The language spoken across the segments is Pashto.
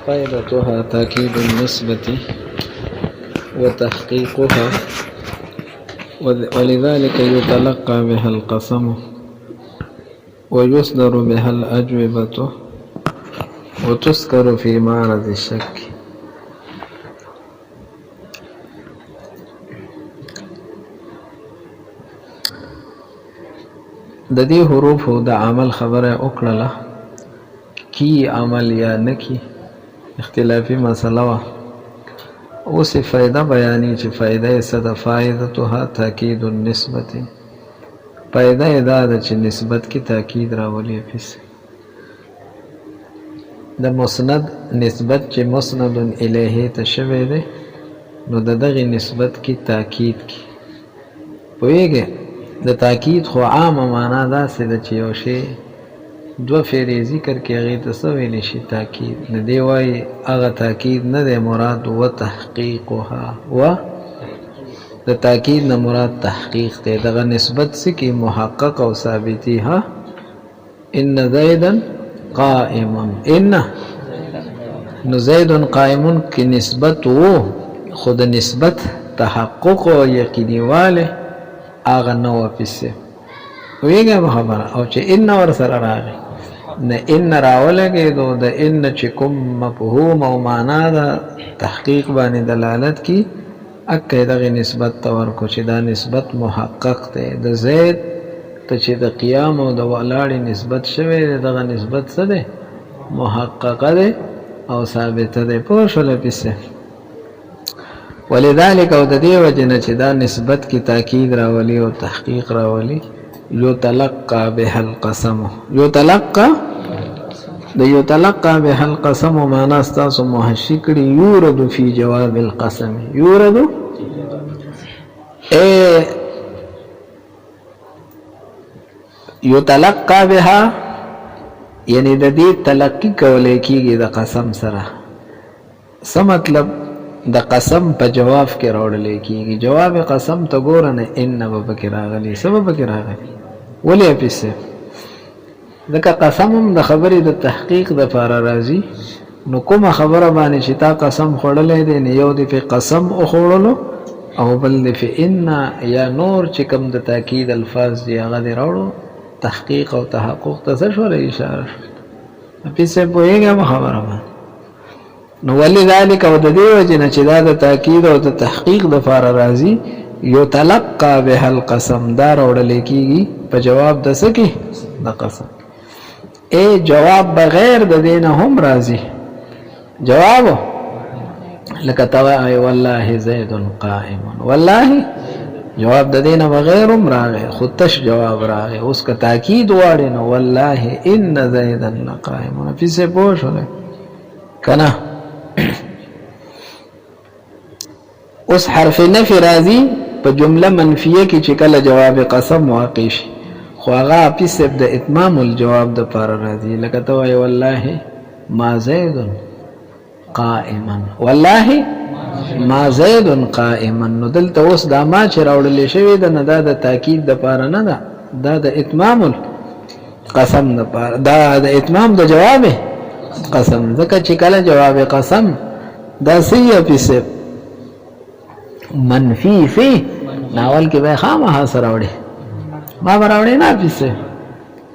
فائدتها تأكيد النسبة وتحقيقها، ولذلك يتلقى بها القسم ويصدر بها الأجوبة وتذكر في معرض الشك. د دې حروف د عمل خبره وکړه کی عمل یا نکی اختلافی مسله وا. اوس فائدہ بیانی چې فائدہ یې څه ده؟ فائدتها تاکید النسبت، فائدہ یې دا ده چې نسبت کی تاکید راولي. پس د مسند نسبت چې مسند الیه ته شوی دی نو د دغه نسبت کی تاکید کی پوهیږي. د تاکید خو عامه معنا دا څه ده چې یو شی دو فعلی ذکر کې هغې ته څه ویلی شي؟ تاکید. نه دی وایي هغه تاکید نه دی مراد و تحقیقها، و د تاکید نه مراد تحقیق دی. دغه نسبت څه کې محقق او ثابتی. ها ان زیدا قائم، ان نو زید قائم کې نسبت و، خود نسبت تحقق او یقیني واله هغه نه و پسې ویږه خبره. او چې ان ور سره راغی نه ان راولګېدو د ان چې کوم مفهوم او معنا د تحقیق باندې دلالت کی اکه دغه نسبت ته ورکو چې دا نسبت محقق دی. د زید ته چې د قیام او د ولاړې نسبت شوی دی دغه نسبت څه دی؟ محققه دی او ثابته دی. پوه شوله پسې. ولذلك او د دې وجه نه چې دا نسبت کی تاکید راولي او تحقیق راولي یتلقى بها القسم. یتلقى د یتلقى بها القسم معنا ستاسو محشی کړي یورد فی جواب القسم. یورد یتلقى بها یعنی د دې تلقی کولای کیږي د قسم سره. څه مطلب؟ د قسم په جواب کې راوړل کیږي. جواب قسم ته ګوره نه ان به کې راغلی، سبب کې راغلی. ولې پسې ځکه قسم هم د خبرې د تحقیق د لپاره راځي. نو کومه خبره باندې چې تا قسم خوړلی دی نه یو دی په قسم وخوړلو او بل دی په ان یا نور چې کوم د تاکید الفاظ دی هغه دی راوړو تحقیق او تحقق ته څه شوله اشاره پسې پوهېږم خبره باندې. نو ولذلك او د دې وجه نه چې دا د تاکید او د تحقیق د لپاره راځي یتلقى بها القسم دا راوړل کیږي په جواب د څه کې؟ د قسم. جواب بغیر د دې نه هم راځي. جواب لکه توای والله زید قائم، والله جواب د دې نه بغیر هم راغی خو تش جواب راغی. اوس که تاکید واړي نو والله ان زیدا لقائم پسې پوه شولی که نه. اوس حرف نفی راځي په جمله منفیه کې چې کله جواب قسم واقع شي خو هغه پسې د اتمام الجواب د پاره راځي. لکه ته وایې والله ما زید قائما، والله ما زید قائما. نو دلته اوس دا ما چې راوړل شوی ده نه دا د تاکید د پاره نه ده، دا د اتمام القسم د پاره، دا د اتمام د جواب قسم. ځکه چې کله جواب قسم دا سیه پسې منفی فی ناول کې به خامخا سره راوړي ما به راوړي نه پسې.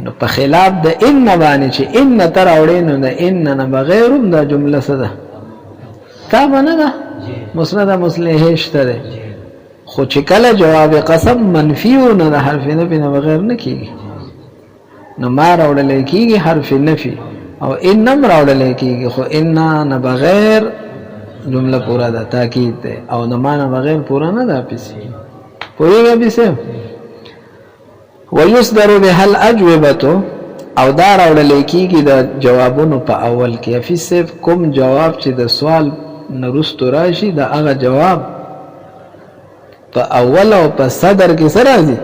نو په خلاف د ان باندې چې ان ته راوړي نو د ان نه بغیر هم دا جمله څه ده؟ تابه نه ده، مسند مصلحه شته ده. خو چې کله جواب قسم منفی و نو د حرف نفی نه بغیر نه کېږي. نو ما راوړلی کېږي حرف نفی او ان هم راوړلی کېږي خو ان نه بغیر جمله پورا ده، تاکید ده. او د ما نه بغیر پورا نه ده پسې. پوهېږه پسې. ویصدر بها الاجوبه او دا راوړلی کېږي د جوابونو په اول کې. حفیظ صاحب کوم جواب چې د سوال نه وروستو راشي د هغه جواب په اول او په صدر کې څه راځي؟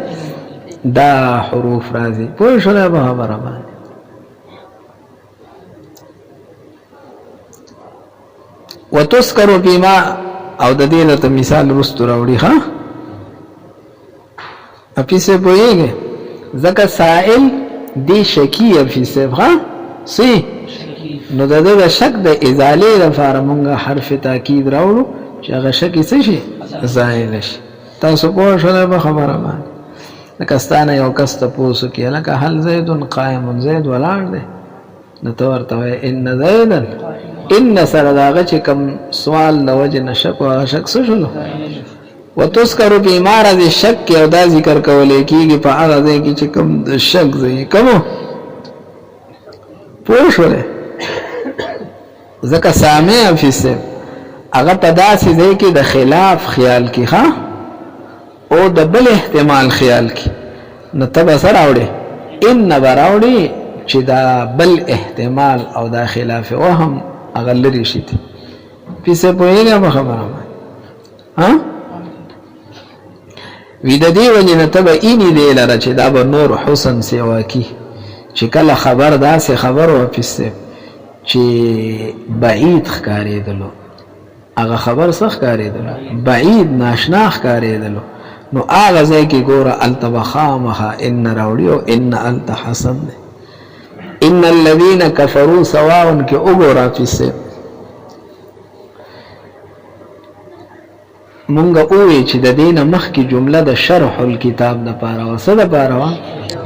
دا حروف راځي. پوه شولی به خبره باندې. وتذكر بما او د دې له مثال وروستو راوړي. ها اپیسه پوهېږي ځکه سائل دی شکی اپیسه. ها سی نو د شک د ازالې لپاره مونږ حرف تاکید راوړو چې هغه شک یې څه شي زائل شي. تاسو پوه شئ په خبره باندې لکه ستانه یو کس تپوس کوي لکه هل زید قائم، زید ولاړ دی، نو ته ورته وایې ان زیدا، ان سره د هغه چې کوم سوال د وجې نه شک و هغه شک څه شولو وتذکر فی معرض الشک، او دا ذکر کولی کېږي په هغه ځای کې چې کوم د شک ځای کومو پوه شولې. ځکه سامع حفیظ صاحب هغه په داسې ځای کې د خلاف خیال کې ښه او د بل احتمال خیال کې، نو ته به څه راوړې ان به راوړې چې دا بل احتمال او دا خلاف وهم هغه لرې شي. حفیظ صاحب پوهېږه په خبره باندې وی د دې وجې نه ته به اینې دی لره چې دا به نور حسن سیوا کی چې کله خبر داسې خبر و حفیظ صاحب چې بعید ښکارېدلو، هغه خبر څه ښکارېدلو بعید ناشنا ښکارېدلو، نو هغه ځای کې ګوره هلته به خامخا ان راوړي او ان هلته حسن دی. ان الذین کفروا سواء کې وګوره حفیظ صاحب مونږ ووی چې د دې نه مخکې جمله د شرح الکتاب دپاره وه. څه دپاره وه؟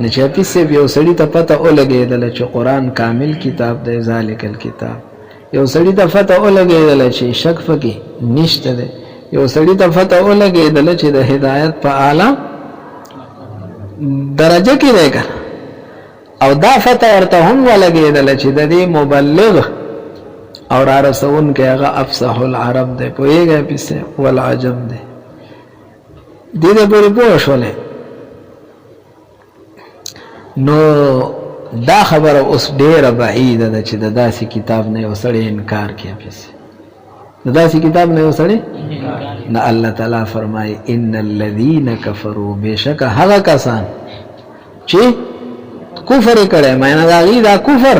نو چې حفیظ صاحب یو سړي ته پته ولګېدله چې قرآن کامل کتاب دی ذالک الکتاب، یو سړي ته پته ولګېدله چې شک پکې نشته دی، یو سړي ته پته ولګېدله چې د هدایت په اعلی درجه کې دی که او دا پته ورته هم ولګېدله چې د دې مبلغ اور رسون کے هغه افصح العرب دی، پوهېږئ حفیظ صاحب والعجم دی. دې دې پورې پوه شولې. نو دا خبره اوس ډېره بعیده ده چې د داسې کتاب نه یو سړی انکار کوي. حفیظ د داسې کتاب نه یو سړی نه، الله تعالی فرمایي ان الذین کفروا، بېشکه هغه کسان چې کفر یې کړی، معنی د هغې دا کفر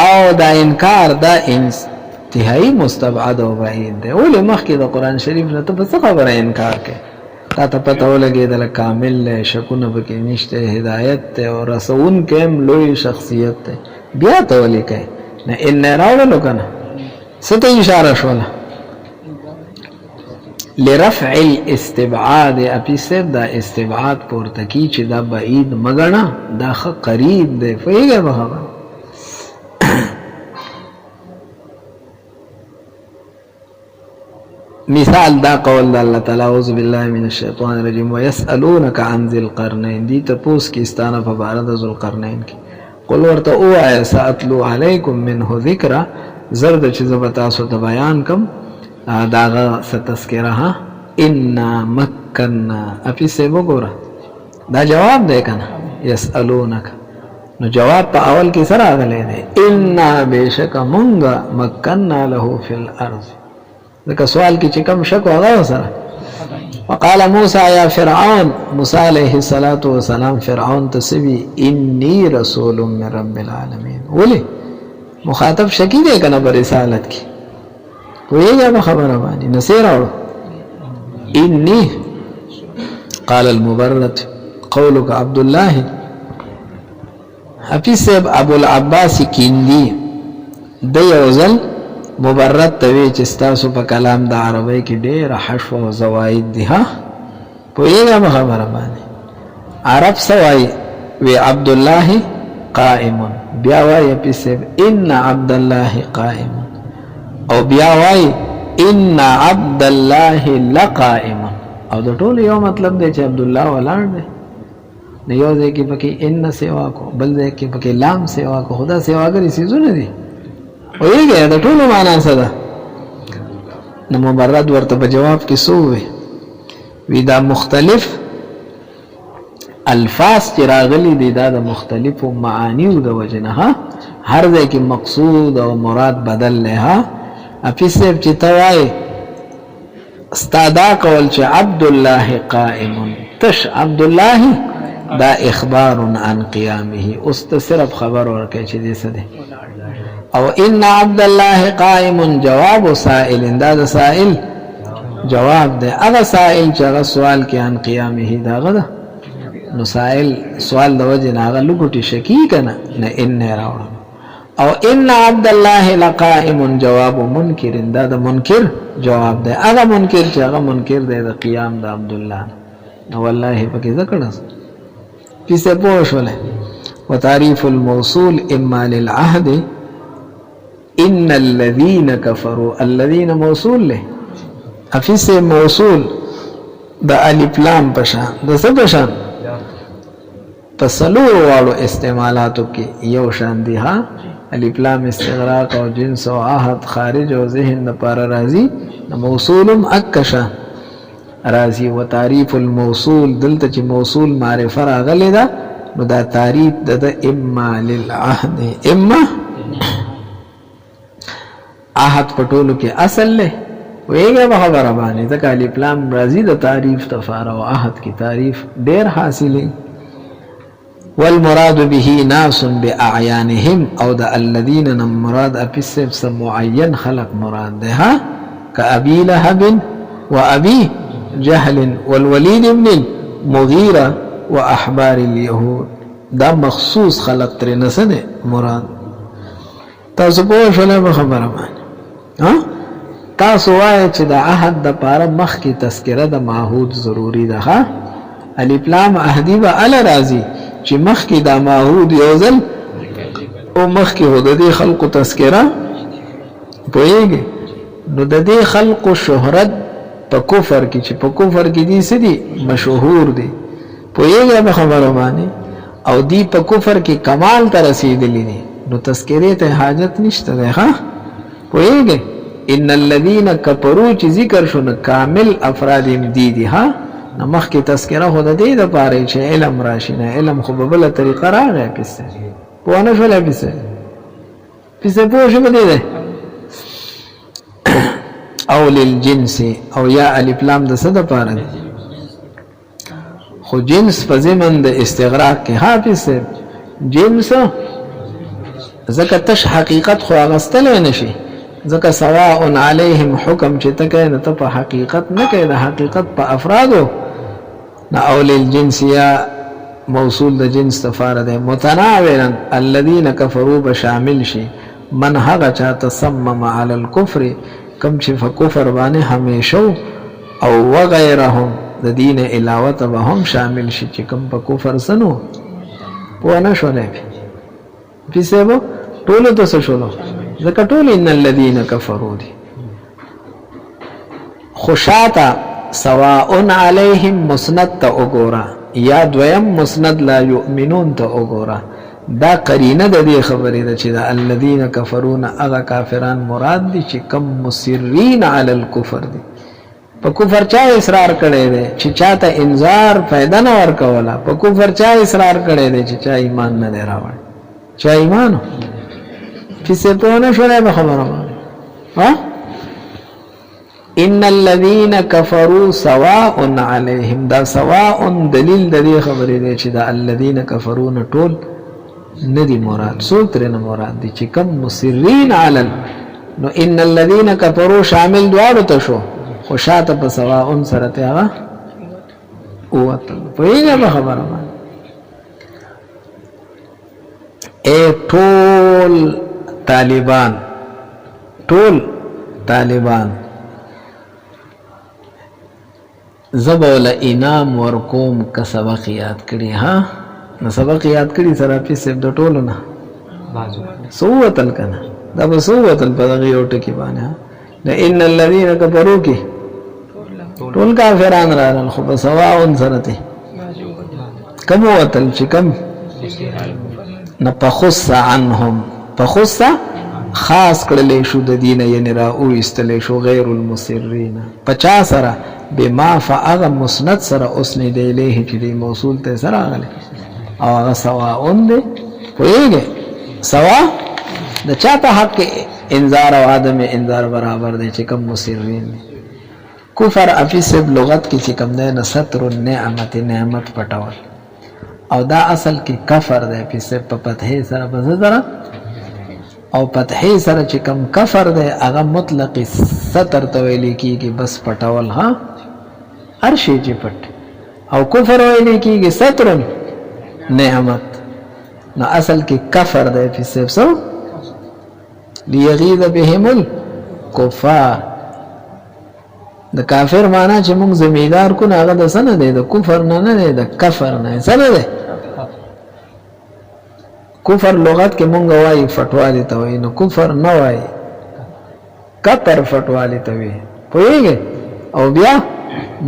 او دا انکار دا انتهایی مستبعد او بعید دی. ولې مخکې د قرآن شریف نه ته په څه خبره انکار کوې؟ تا ته پته ولګېدله کامل دی، شکونه پکې نشته، هدایت دی او رسونکی هم لوی شخصیت دی، بیا ته ولې کوې؟ نه ان یې راوړلو که نه څه ته اشاره شوله لرفع الاستبعاد. حفیظ صاحب دا استبعاد پورته کی چې دا بعید مګڼه، دا ښه قریب دی. پوهېږئ په خبره مثال دا قول دا اللہ تعالی اعوذ باللہ من الشیطان الرجیم ویسألونک عن ذی القرنین، دی تپوس کی استانا فبارد ذو القرنین کی قل ورطا او آیا ساتلو علیکم منہ ذکرہ زرد چیز بتاسو تبیان کم داغا ستذکرہا انا مکننا. اپی سے بگورا دا جواب دے کنا یسألونک، نو جواب پا اول کی سر آگلے دے انا بیشک منگا مکننا لہو فی الارض، ذکر سوال کی چکم شک وغیرہ سرا. وقال موسیٰ یا فرعون، موسیٰ علیہ السلام فرعون تسوی انی رسول من رب العالمین. ولی مخاطب شکی دے کنا برسالت کی، تو یہ جا بخبر بانی نصیر اوڑو انی. قال المبرد قولک عبداللہ. حفیظ صاحب ابو العباس کیندی دی اوزل مبرد توی چې ستاسو په کلام د عربی کې ډېره حشو او زواید دي. ها پوهېږه په خبره باندې عرب څه وایي؟ وی عبدالله قائم، بیا وایي حفیظ صاحب ان عبدالله قائم، او بیا وایي ان عبدالله لقائم، او د ټولو یو مطلب دی چې عبدالله ولاړ دی. نو یو ځای کې پکې ان سیوا کو، بل ځای کې پکې لام سیوا کو، خدا سیواګرې څیزونه دي. ویږي د ټولو معنا څه ده؟ نو مبرد ورته په جواب کې څه ووی؟ وی دا مختلف الفاظ چې راغلي دي دا د مختلفو معانیو د وجې نه هر ځای کې مقصود او مراد بدل دی. حفیظ صاحب چې ته وایې ستا دا قول چې عبدالله قائم، تش عبدالله دا اخبار عن قیامه، اوس ته صرف خبر ورکړي چې دې څه دی. او ان عبدالله قائم جواب سائل، دا دا سائل جواب دے. اگا سائل چاگا سوال کی عن قیامه دا غدا، نو سائل سوال دا وجه نا اگا لگوٹی شکی کنا نا ان راوڑا. او ان عبد الله لقائم جواب منکر، دا د منکر جواب دی. هغه منکر چې هغه منکر دی د قیام د عبد الله، نو والله پکې ذکرس پیسه پوښوله. وتعريف الموصول اما للعهد ان الذين كفروا، الذين موصول له افیسه موصول د الف لام پشان د څه پشان پسلو والو استعمالاتو کې یو شان دي. ها الف لام استغراق او جنس او عهد خارج او ذهن د پار راضي، موصولم اکشا راضي. وتعريف الموصول دلته چې موصول معرفه راغلی دا، نو دا تعریف د اما للعهد، اما عهد پټولو کې اصل له ویګه به خبره باندې ځکه الف لام راضي د تعریف تفاره او عهد کی تعریف ډیر حاصله. والمراد به ناس باعيانهم او د الذين مراد اپسب سم معين خلق مراد ده. ها كابي لهب وابي جهل والوليد بن المغيرة واحبار اليهود، دا مخصوص خلق تر نسنه مراد. تاسو په شوله خبره باندې ها تاسو وایي چې د عهد د پاره مخ کی تذکره د معهود ضروری ده. ها الف لام عهدی به ال راضی چې مخ کی د معهود یوزل او مخ کی هو د دې خلق تذکره پوهیږي. نو د دې خلق شهرت په کفر کې چې په کفر کې دي سدي مشهور دي پوهیږي به خبره باندې، او دی په کفر کې کمال ته رسیدلی دي، نو تذکره ته حاجت نشته ده. ها پوهیږي ان الذين كفروا چې ذکر شونه کامل افراد دي دي. ها نمخ کی تذکرہ خود دې د پاره چې علم راشي، نه علم خو په بل طریقه راغی پسه په نه شولې پسه په شو بده ده. او للجنس او یا الف لام د صد پاره خو جنس په زمن د استغراق کې حافظ جنس زکه تش حقیقت خو اغستل نشي، ځکه سواء علیهم حکم چې تکه نه ته په حقیقت نه کې د حقیقت په افرادو نه. اول الجنس یا موصول د جنس تفاره ده. متناولا الذين كفروا بشامل شي من هغه چا تصمم على الكفر کم چې فکفر باندې همیشو او وغيرهم د دین علاوه به هم شامل شي چې کم په کفر سنو پونه شولې پیسو ټول ته شولو ځکه ټول ان الذين كفروا دي خوشاتا سواء عليهم مسند ته وګورا یا دویم مسند لا يؤمنون ته وګورا. دا قرینه د دې خبرې ده چې د الذين كفرون اغه کافران مراد دي چې کم مصرين على الكفر دي، په کفر چا اصرار کړي دي چې چاته انذار پیدا نه ورکولا، په کفر چا اصرار کړي دي چې چا ایمان نه راوړ، چا ایمانو چې څه په نه شوړې به خبره ها. ان الذين كفروا سواء عليهم، دا سواء دلیل د دې خبرې دی چې دا الذين كفروا نه ټول ندی مراد، سوتر نه مراد دي چې کم مصرين علل. نو ان الذين كفروا شامل دواړو ته شو، خو شاته په سواء سره ته هغه اوت په یوه خبره باندې ټول طالبان زبول انعام ورکوم که سبق یاد کړي. ها نو سبق یاد کړي سره په سب د ټولو نه سوتل کنه دا به سوتل په دغه یو ټکی باندې. نه ان الذين كفروا کې ټول کافران راغل خو سواء سره ته کوم وتل چې کوم نه پخص عنهم پخص خاص کړلې شو د دین یعنی را او استلې شو غیر المصرین 50 سره بما فاغ مسند سره اسند الیه چې دی موصول ته سره غلې او هغه سواء دی ویګه سوا د چاته حق انذار او عدم انذار برابر دی چې کوم مصرین. کفر افیسب لغت کې چې کوم نه ستر النعمت نعمت پټول او دا اصل کې کفر دی افیسب په فتحې سره بزدره او فتحې سره چې کوم کفر دی هغه مطلق ستر ته ویل کېږي بس پټول. ها هر شی چې پټ او کفر ویل کېږي ستر نعمت. نو اصل کې کفر دی افیسب سو لیغیظ بهم الکفار. د کافر معنا چې موږ زمیدار کو نه هغه د څه نه دی، د کفر نه دی، د کفر نه. څه نه دی؟ کفر لغت کې مونږ وایي فټوالی ته وایي، نو کفر نه وایي، کفر فټوالی ته وایي. پوهېږې؟ او بیا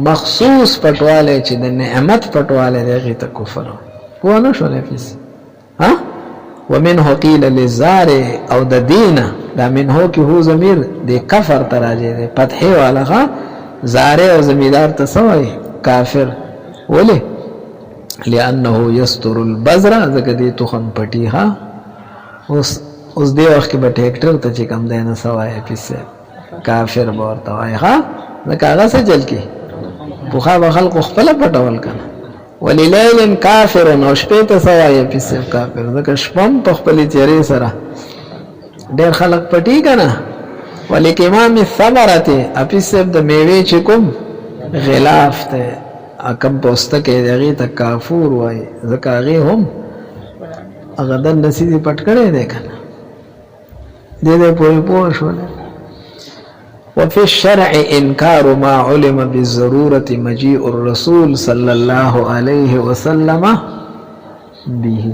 مخصوص فټوالی چې د نعمت فټوالی دی هغې ته کفر وایي. پوه نه شولې فیس؟ ها؟ ومنه قیل للزار، او د دینه دا منهو کې هو ضمیر د کفر ته راجع دی، فتحې والا ښه. زاره او زمیدار ته څه وایي؟ کافر. ولې؟ لأنه يستر البذر، ځکه دې تخم پټي. ها اوس دې وخت کې به ټریکټر ته چې کم دی نه څه وایي پیسې کافر به ورته وایي. ها ځکه هغه څه چل کې پخوا به خلکو خپله پټول که نه. وللیل کافر، او شپې ته څه وایي پیسې کافر، ځکه شپه هم په خپلې تیارې سره ډېر خلک پټي که نه. ولکمام الثمرة، اپیس د میوې چې کوم غلاف دی کم پوسته کې دی هغې ته کافور وایي، ځکه هغې هم هغه دننه سیدې پټ کړی دی که نه. دې دی پورې پوه شولی. وفي الشرع انکار ما علم بالضرورة مجيء الرسول صلی الله علیه وسلم به.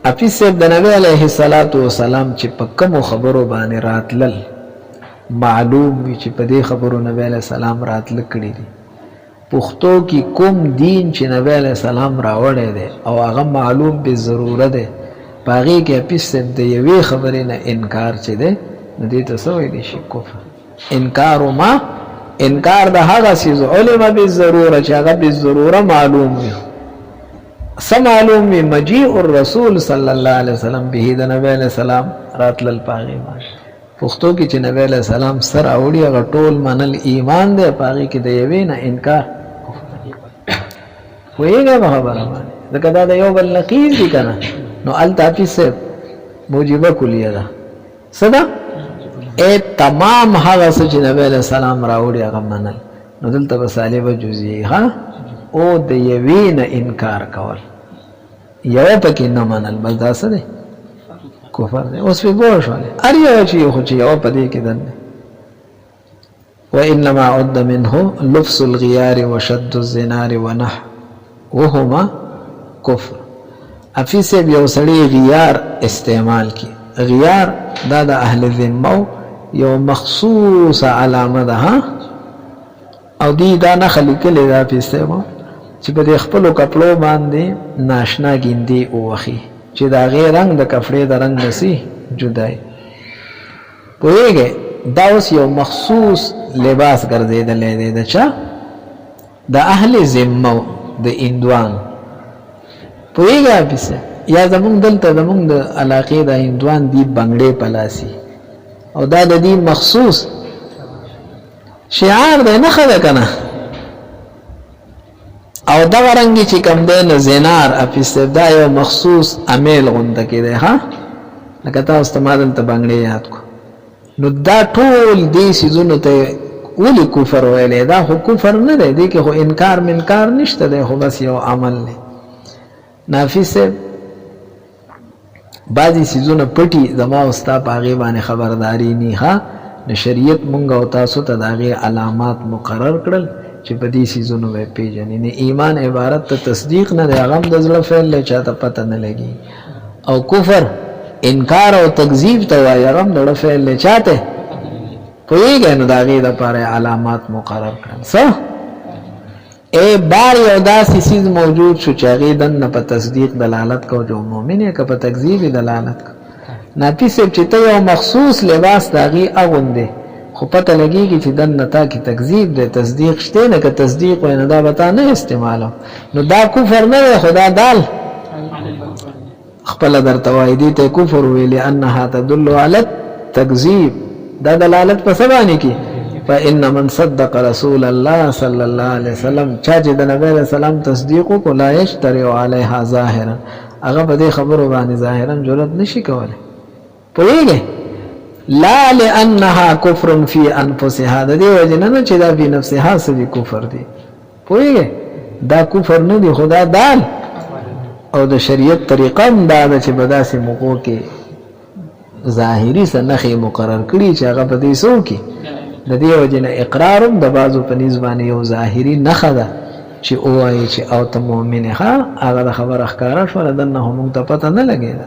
حفیظ صاحب د نبی علیه السلام چې په کومو خبرو باندې راتلل معلوم وي چې په دې خبرو نبی علیه السلام راتله کړي دي. پښتو کې کوم دین چې نبی علیه السلام راوړی دی او هغه معلوم به ضروره دی، په هغې کې حفیظ صاحب د یوې خبرې نه انکار چې دی نو دې ته څه ویلی شي؟ کفر. انکار د هغه څیز علم بالضروره چې هغه بالضروره معلوم وي. څه معلوم وي؟ مجیء الرسول صلی الله علیه وسلم به، د نبی علیه السلام راتلل په هغې باندې. پښتو کې چې نبی علیه السلام سر راوړي هغه ټول منل ایمان دی، په هغې کې د یوې نه انکار. پوهېږئ په خبره باندې؟ ځکه دا د یو بل نقیض دي که نه. نو هلته حفیظ صاحب موجبه کلیه ده. څه ده؟ تمام هغه څه چې نبی علیه السلام راوړي هغه منل. نو دلته به سالبه جزیه ښه، او د یوې نه انکار کول، یوه پکې نه منل، بس دا څه دی؟ کفر دی. اوس پې پوه شولې؟ هر یو چې خو چې یوه په دې کې دنده. وانما عد منه لبس الغیار وشد الزنار ونحوهما کفر. حفیظ صاحب یو سړی غیار استعمال کی. غیار دا د اهل ذمه یو مخصوص علامه ده. ها او دی دا نښه لیکلې ده حفیظ صاحب چې په دې خپلو کپړو باندې ناشنا ګیندې ووخي چې د هغې رنګ د کپړې د رنګ نسي جدای. پوهېږئ؟ دا اوس یو مخصوص لباس ګرځېدلی دی د چا؟ د اهل ذمه، د هندوانو. پوهېږئ حفیظ صاحب؟ یا زمونږ دلته زمونږ د علاقې د هندوان دي بنګړې په لاسي، او دا د دې مخصوص شعار دی، نښه ده که نه؟ او دغه رنګې چې کوم دی نو زینار حفیظ صاحب دا یو مخصوص امیل غونده کې دی. ها لکه تاسو ته ما دلته بنګړې یاد کو. نو دا ټول دې څیزونو ته ولې کفر ویلی؟ دا خو کفر نه دی، دې کې خو انکار منکار نشته دی، خو بس یو عمل دی. نافی صاحب بعضی څیزونه پټي زما او ستا په هغې باندې خبرداري نی. ها د شریعت مونږ او تاسو ته د هغې علامات مقرر کړل چې په دې څیزونو به پېژنې. نه ایمان عبارت ته تصدیق نه دی، هغه هم د زړه فعل دی، چا ته پته نه لګي. او کفر انکار او تکذیب ته وایي، هغه هم د زړه فعل دی، چا ته؟ پوهېږئ؟ نو د هغې دپاره علامات مقرر کړل. څه بار یو داسې څیز موجود شو چې هغې دننه په تصدیق دلالت کو جو مؤمن یې، که په تکذیب یې دلالت کو. نافي صاحب چې ته یو مخصوص لباس د هغې اغوندې، خو پته لګېږي چې دننه تا کې تکذیب دی، تصدیق شته نه. که تصدیق وی نو دا به تا نه استعمالو، نو دا کفر نه دی، خو دا دال خپله درته وایي. دې ته کفر وی لأنها تدل علی التکذیب، دا دلالت په څه باندې کې؟ فإن من صدق رسول الله صلی الله علیه وسلم، چا چې د نبی علیه السلام تصدیق وکړو، لا یشترع علیها ظاهرا، هغه په دې خبرو باندې ظاهرا جرأت نشي کولی. پوهېږئ؟ لا لأنها کفر فی انفسها، د دې وجې نه چې دا فی نفسها څه دي کفر دی. پوهېږئ؟ دا کفر نه دی، خو دا دال او د شریعت طریقه هم دا ده چې په داسې موقعو کې ظاهري څه نښې مقرر کړي چې هغه په دې څه وکړي د دې وجې نه اقرار هم د بعضو په نسبت باندې یو ظاهري نښه ده چې ووایي چې او ته مؤمن یې ښه هغه د خبره ښکاره شوله دنه خو موږ ته پته نه لګېده